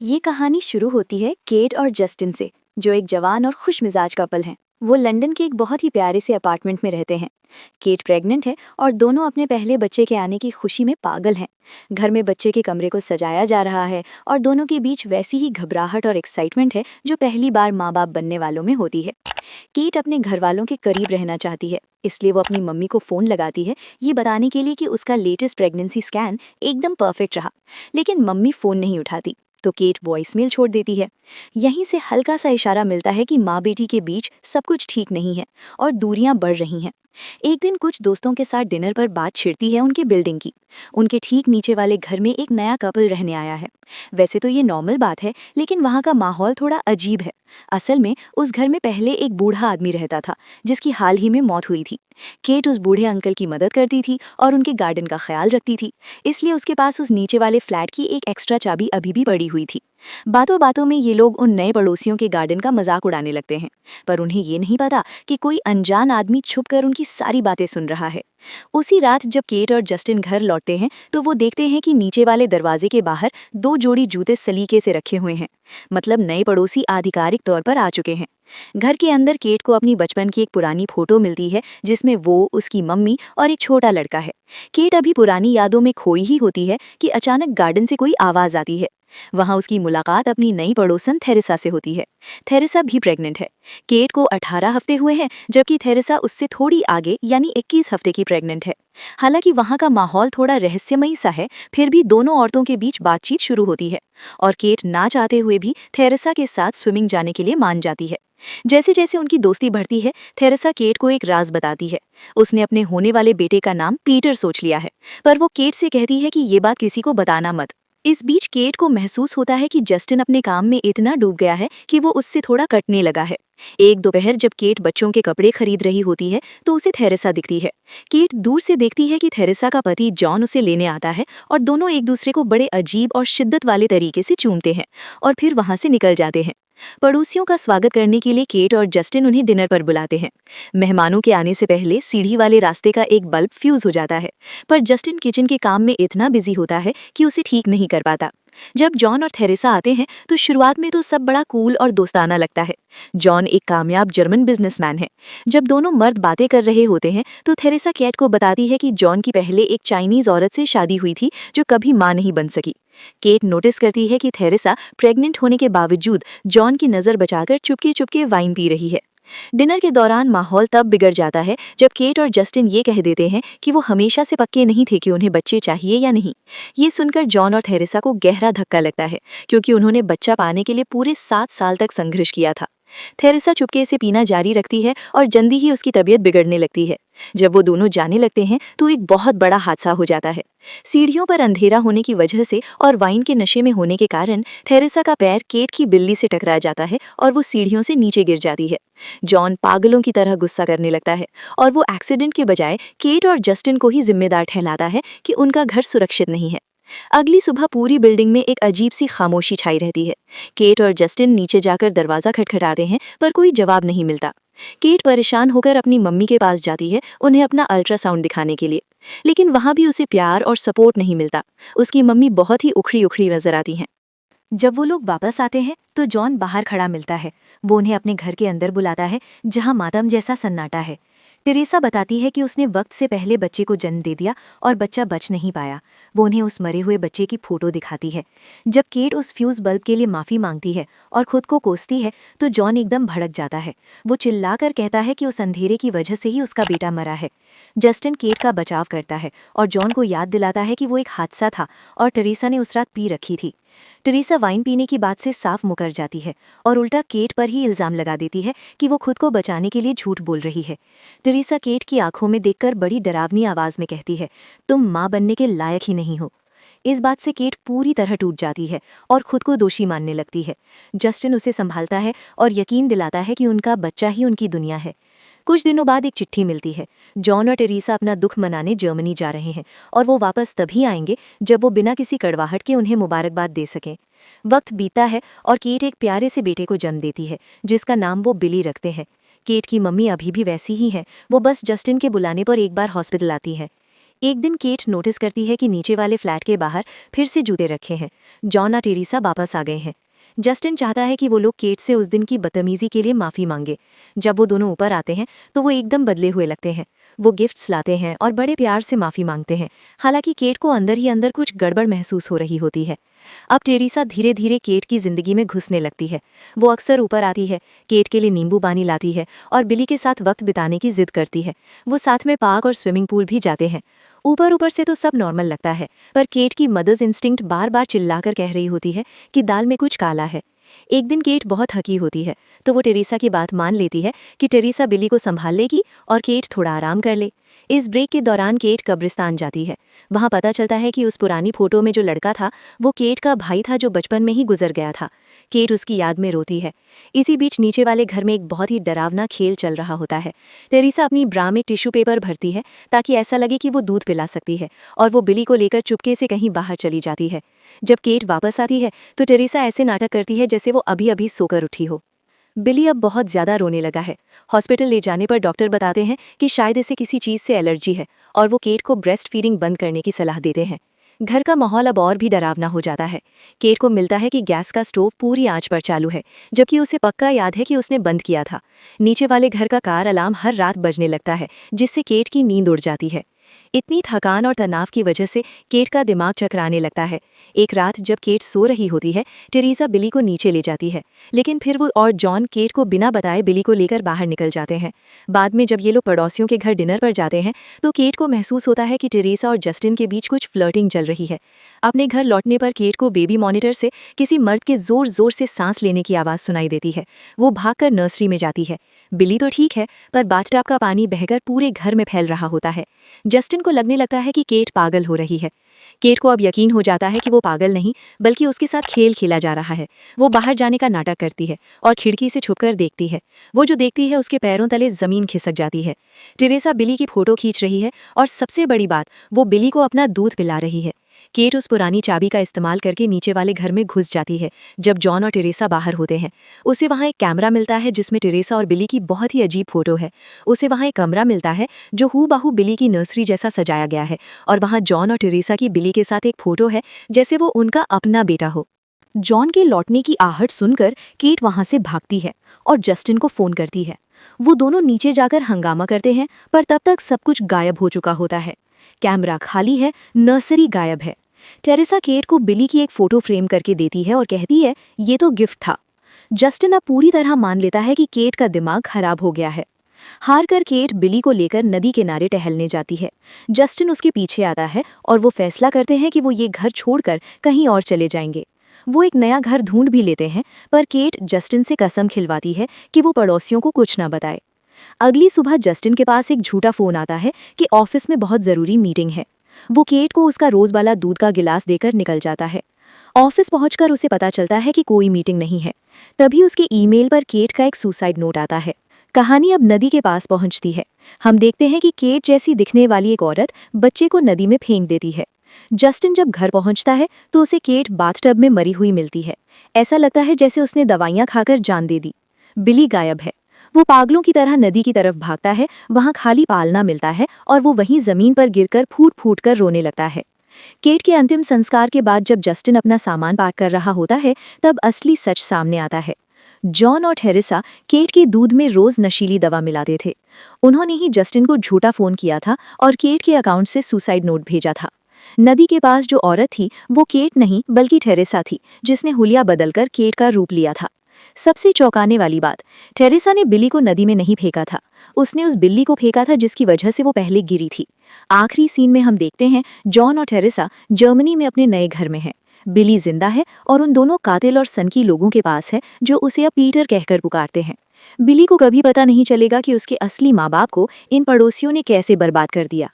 ये कहानी शुरू होती है केट और जस्टिन से, जो एक जवान और खुश मिजाज कपल हैं। वो लंदन के एक बहुत ही प्यारे से अपार्टमेंट में रहते हैं। केट प्रेग्नेंट है और दोनों अपने पहले बच्चे के आने की खुशी में पागल हैं। घर में बच्चे के कमरे को सजाया जा रहा है और दोनों के बीच वैसी ही घबराहट और एक्साइटमेंट है जो पहली बार माँ बाप बनने वालों में होती है। केट अपने घर वालों के करीब रहना चाहती है, इसलिए वो अपनी मम्मी को फ़ोन लगाती है ये बताने के लिए कि उसका लेटेस्ट प्रेगनेंसी स्कैन एकदम परफेक्ट रहा। लेकिन मम्मी फ़ोन नहीं उठाती, तो केट वॉइसमेल छोड़ देती है। यहीं से हल्का सा इशारा मिलता है कि माँ बेटी के बीच सब कुछ ठीक नहीं है और दूरियां बढ़ रही हैं। एक दिन कुछ दोस्तों के साथ डिनर पर बात छिड़ती है उनकी बिल्डिंग की। उनके ठीक नीचे वाले घर में एक नया कपल रहने आया है। वैसे तो ये नॉर्मल बात है, लेकिन वहाँ का माहौल थोड़ा अजीब है। असल में उस घर में पहले एक बूढ़ा आदमी रहता था, जिसकी हाल ही में मौत हुई थी। केट उस बूढ़े अंकल की मदद करती थी और उनके गार्डन का ख्याल रखती थी, इसलिए उसके पास उस नीचे वाले फ्लैट की एक एक्स्ट्रा चाबी अभी भी पड़ी हुई थी। बातों बातों में ये लोग उन नए पड़ोसियों के गार्डन का मजाक उड़ाने लगते हैं, पर उन्हें ये नहीं पता कि कोई अनजान आदमी छुपकर उनकी सारी बातें सुन रहा है। उसी रात जब केट और जस्टिन घर लौटते हैं, तो वो देखते हैं कि नीचे वाले दरवाजे के बाहर दो जोड़ी जूते सलीके से रखे हुए हैं। मतलब नए पड़ोसी आधिकारिक तौर पर आ चुके हैं। घर के अंदर केट को अपनी बचपन की एक पुरानी फोटो मिलती है, जिसमें वो, उसकी मम्मी और एक छोटा लड़का है। केट अभी पुरानी यादों में खोई ही होती है कि अचानक गार्डन से कोई आवाज आती है। वहां उसकी मुलाकात अपनी नई पड़ोसन थेरेसा से होती है। थेरेसा भी प्रेग्नेंट है। केट को 18 हफ्ते हुए हैं, जबकि थेरेसा उससे थोड़ी आगे यानी 21 हफ्ते की प्रेग्नेंट है। हालांकि वहां का माहौल थोड़ा रहस्यमयी सा है, फिर भी दोनों औरतों के बीच बातचीत शुरू होती है और केट ना चाहते हुए भी थेरेसा के साथ स्विमिंग जाने के लिए मान जाती है। जैसे जैसे उनकी दोस्ती बढ़ती है, थेरेसा केट को एक राज बताती है। उसने अपने होने वाले बेटे का नाम पीटर सोच लिया है, पर वो केट से कहती है कि ये बात किसी को बताना मत। इस बीच केट को महसूस होता है कि जस्टिन अपने काम में इतना डूब गया है कि वो उससे थोड़ा कटने लगा है। एक दोपहर जब केट बच्चों के कपड़े खरीद रही होती है, तो उसे थेरेसा दिखती है। केट दूर से देखती है कि थेरेसा का पति जॉन उसे लेने आता है और दोनों एक दूसरे को बड़े अजीब और शिद्दत वाले तरीके से चूमते हैं और फिर वहां से निकल जाते हैं। पड़ोसियों का स्वागत करने के लिए केट और जस्टिन उन्हें डिनर पर बुलाते हैं। मेहमानों के आने से पहले सीढ़ी वाले रास्ते का एक बल्ब फ्यूज हो जाता है, पर जस्टिन किचन के काम में इतना बिजी होता है कि उसे ठीक नहीं कर पाता। जब जॉन और थेरेसा आते हैं, तो शुरुआत में तो सब बड़ा कूल और दोस्ताना लगता है। जॉन एक कामयाब जर्मन बिजनेसमैन है। जब दोनों मर्द बातें कर रहे होते हैं, तो थेरेसा केट को बताती है कि जॉन की पहले एक चाइनीज औरत से शादी हुई थी, जो कभी मां नहीं बन सकी। केट नोटिस करती है कि थेरेसा प्रेग्नेंट होने के बावजूद जॉन की नज़र बचाकर चुपके चुपके वाइन पी रही है। डिनर के दौरान माहौल तब बिगड़ जाता है जब केट और जस्टिन ये कह देते हैं कि वो हमेशा से पक्के नहीं थे कि उन्हें बच्चे चाहिए या नहीं। ये सुनकर जॉन और थेरेसा को गहरा धक्का लगता है, क्योंकि उन्होंने बच्चा पाने के लिए पूरे 7 साल तक संघर्ष किया था। थेरेसा चुपके से पीना जारी रखती है और जल्दी ही उसकी तबीयत बिगड़ने लगती है। जब वो दोनों जाने लगते हैं, तो एक बहुत बड़ा हादसा हो जाता है। सीढ़ियों पर अंधेरा होने की वजह से और वाइन के नशे में होने के कारण थेरेसा का पैर केट की बिल्ली से टकरा जाता है और वो सीढ़ियों से नीचे गिर जाती है। जॉन पागलों की तरह गुस्सा करने लगता है और वो एक्सीडेंट के बजाय केट और जस्टिन को ही जिम्मेदार ठहराता है कि उनका घर सुरक्षित नहीं है। अगली सुबह पूरी बिल्डिंग में एक अजीब सी खामोशी छाई रहती है। केट और जस्टिन नीचे जाकर दरवाजा खटखटाते हैं, पर कोई जवाब नहीं मिलता। केट परेशान होकर अपनी मम्मी के पास जाती है, उन्हें अपना अल्ट्रासाउंड दिखाने के लिए। लेकिन वहां भी उसे प्यार और सपोर्ट नहीं मिलता। उसकी मम्मी बहुत ही उखड़ी उखड़ी नजर आती हैं। जब वो लोग वापस आते हैं, तो जॉन बाहर खड़ा मिलता है। वो उन्हें अपने घर के अंदर बुलाता है, जहां मातम जैसा सन्नाटा है। टेरेसा बताती है कि उसने वक्त से पहले बच्चे को जन्म दे दिया और बच्चा बच नहीं पाया। वो उन्हें उस मरे हुए बच्चे की फोटो दिखाती है। जब केट उस फ्यूज बल्ब के लिए माफ़ी मांगती है और खुद को कोसती है, तो जॉन एकदम भड़क जाता है। वो चिल्लाकर कहता है कि उस अंधेरे की वजह से ही उसका बेटा मरा है। जस्टिन केट का बचाव करता है और जॉन को याद दिलाता है कि वो एक हादसा था और टेरेसा ने उस रात पी रखी थी। टेरेसा वाइन पीने की बात से साफ मुकर जाती है और उल्टा केट पर ही इल्ज़ाम लगा देती है कि वो खुद को बचाने के लिए झूठ बोल रही है। टेरेसा केट की आंखों में देखकर बड़ी डरावनी आवाज़ में कहती है, तुम माँ बनने के लायक ही नहीं हो। इस बात से केट पूरी तरह टूट जाती है और खुद को दोषी मानने लगती है। जस्टिन उसे संभालता है और यकीन दिलाता है कि उनका बच्चा ही उनकी दुनिया है। कुछ दिनों बाद एक चिट्ठी मिलती है। जॉन और टेरेसा अपना दुख मनाने जर्मनी जा रहे हैं और वो वापस तभी आएंगे जब वो बिना किसी कड़वाहट के उन्हें मुबारकबाद दे सकें। वक्त बीतता है और केट एक प्यारे से बेटे को जन्म देती है, जिसका नाम वो बिली रखते हैं। केट की मम्मी अभी भी वैसी ही है, वो बस जस्टिन के बुलाने पर एक बार हॉस्पिटल आती है। एक दिन केट नोटिस करती है कि नीचे वाले फ्लैट के बाहर फिर से जूते रखे हैं। जॉन और टेरेसा वापस आ गए हैं। जस्टिन चाहता है कि वो लोग केट से उस दिन की बदतमीजी के लिए माफी मांगे। जब वो दोनों ऊपर आते हैं तो वो एकदम बदले हुए लगते हैं। वो गिफ्ट्स लाते हैं और बड़े प्यार से माफी मांगते हैं। हालांकि केट को अंदर ही अंदर कुछ गड़बड़ महसूस हो रही होती है। अब टेरेसा धीरे धीरे केट की जिंदगी में घुसने लगती है। वो अक्सर ऊपर आती है, केट के लिए नींबू पानी लाती है और बिली के साथ वक्त बिताने की जिद करती है। वो साथ में पार्क और स्विमिंग पूल भी जाते हैं। ऊपर ऊपर से तो सब नॉर्मल लगता है, पर केट की मदर्स इंस्टिंक्ट बार बार चिल्लाकर कह रही होती है कि दाल में कुछ काला है। एक दिन केट बहुत थकी होती है तो वो टेरेसा की बात मान लेती है कि टेरेसा बिली को संभाल लेगी और केट थोड़ा आराम कर ले। इस ब्रेक के दौरान केट कब्रिस्तान जाती है। वहां पता चलता है कि उस पुरानी फोटो में जो लड़का था वो केट का भाई था, जो बचपन में ही गुजर गया था। केट उसकी याद में रोती है। इसी बीच नीचे वाले घर में एक बहुत ही डरावना खेल चल रहा होता है। टेरेसा अपनी ब्रा में टिश्यू पेपर भरती है ताकि ऐसा लगे कि वो दूध पिला सकती है, और वो बिली को लेकर चुपके से कहीं बाहर चली जाती है। जब केट वापस आती है तो टेरेसा ऐसे नाटक करती है जैसे वो अभी अभी सोकर उठी हो। बिली अब बहुत ज्यादा रोने लगा है। हॉस्पिटल ले जाने पर डॉक्टर बताते हैं कि शायद इसे किसी चीज से एलर्जी है, और वो केट को ब्रेस्ट फीडिंग बंद करने की सलाह देते हैं। घर का माहौल अब और भी डरावना हो जाता है। केट को मिलता है कि गैस का स्टोव पूरी आंच पर चालू है, जबकि उसे पक्का याद है कि उसने बंद किया था। नीचे वाले घर का कार अलार्म हर रात बजने लगता है, जिससे केट की नींद उड़ जाती है। इतनी थकान और तनाव की वजह से केट का दिमाग चकराने लगता है। एक रात जब केट सो रही होती है, टेरेसा बिली को नीचे ले जाती है, लेकिन फिर वो और जॉन केट को बिना बताए बिली को लेकर बाहर निकल जाते हैं। बाद में जब ये लोग पड़ोसियों के घर डिनर पर जाते हैं तो केट को महसूस होता है कि टेरेसा और जस्टिन के बीच कुछ फ्लर्टिंग चल रही है। अपने घर लौटने पर केट को बेबी मॉनिटर से किसी मर्द के जोर जोर से सांस लेने की आवाज़ सुनाई देती है। वो भागकर नर्सरी में जाती है। बिली तो ठीक है, पर बाथटब का पानी बहकर पूरे घर में फैल रहा होता है। जस्टिन को लगने लगता है कि केट पागल हो रही है। केट को अब यकीन हो जाता है कि वो पागल नहीं, बल्कि उसके साथ खेल खेला जा रहा है। वो बाहर जाने का नाटक करती है और खिड़की से छुपकर देखती है। वो जो देखती है उसके पैरों तले जमीन खिसक जाती है। टेरेसा बिली की फोटो खींच रही है और सबसे बड़ी बात, वो बिली को अपना दूध पिला रही है। केट उस पुरानी चाबी का इस्तेमाल करके नीचे वाले घर में घुस जाती है। जब जॉन और टेरेसा बाहर होते हैं, उसे वहाँ एक कैमरा मिलता है जिसमें टेरेसा और बिली की बहुत ही अजीब फोटो है। उसे वहाँ एक कमरा मिलता है जो हूबहू बिली की नर्सरी जैसा सजाया गया है, और वहाँ जॉन और टेरेसा की बिली के साथ एक फोटो है जैसे वो उनका अपना बेटा हो। जॉन के लौटने की आहट सुनकर केट वहां से भागती है और जस्टिन को फोन करती है। वो दोनों नीचे जाकर हंगामा करते हैं, पर तब तक सब कुछ गायब हो चुका होता है। कैमरा खाली है, नर्सरी गायब है। टेरेसा केट को बिली की एक फोटो फ्रेम करके देती है और कहती है, ये तो गिफ्ट था। जस्टिन अब पूरी तरह मान लेता है कि केट का दिमाग खराब हो गया है। हार कर केट बिली को लेकर नदी किनारे टहलने जाती है। जस्टिन उसके पीछे आता है और वो फैसला करते हैं कि वो ये घर छोड़कर कहीं और चले जाएंगे। वो एक नया घर ढूंढ भी लेते हैं, पर केट जस्टिन से कसम खिलवाती है कि वो पड़ोसियों को कुछ ना बताए। अगली सुबह जस्टिन के पास एक झूठा फोन आता है कि ऑफिस में बहुत ज़रूरी मीटिंग है। वो केट को उसका रोज वाला दूध का गिलास देकर निकल जाता है। ऑफिस पहुंचकर उसे पता चलता है कि कोई मीटिंग नहीं है। तभी उसके ईमेल पर केट का एक सुसाइड नोट आता है। कहानी अब नदी के पास पहुंचती है। हम देखते हैं कि केट जैसी दिखने वाली एक औरत बच्चे को नदी में फेंक देती है। जस्टिन जब घर पहुंचता है तो उसे केट बाथटब में मरी हुई मिलती है। ऐसा लगता है जैसे उसने दवाइयां खाकर जान दे दी। बिली गायब है। वो पागलों की तरह नदी की तरफ भागता है। वहां खाली पालना मिलता है और वो वहीं जमीन पर गिरकर फूट फूट कर रोने लगता है। केट के अंतिम संस्कार के बाद जब जस्टिन अपना सामान पैक कर रहा होता है, तब असली सच सामने आता है। जॉन और टेरेसा केट के दूध में रोज नशीली दवा मिलाते थे। उन्होंने ही जस्टिन को झूठा फोन किया था और केट के अकाउंट से सुसाइड नोट भेजा था। नदी के पास जो औरत थी वो केट नहीं बल्कि टेरेसा थी, जिसने हुलिया बदलकर केट का रूप लिया था। सबसे चौंकाने वाली बात, टेरेसा ने बिली को नदी में नहीं फेंका था। उसने उस बिल्ली को फेंका था जिसकी वजह से वो पहले गिरी थी। आखिरी सीन में हम देखते हैं जॉन और टेरेसा जर्मनी में अपने नए घर में हैं। बिली जिंदा है और उन दोनों कातिल और सनकी लोगों के पास है जो उसे अब पीटर कहकर पुकारते हैं। बिली को कभी पता नहीं चलेगा कि उसके असली माँ बाप को इन पड़ोसियों ने कैसे बर्बाद कर दिया।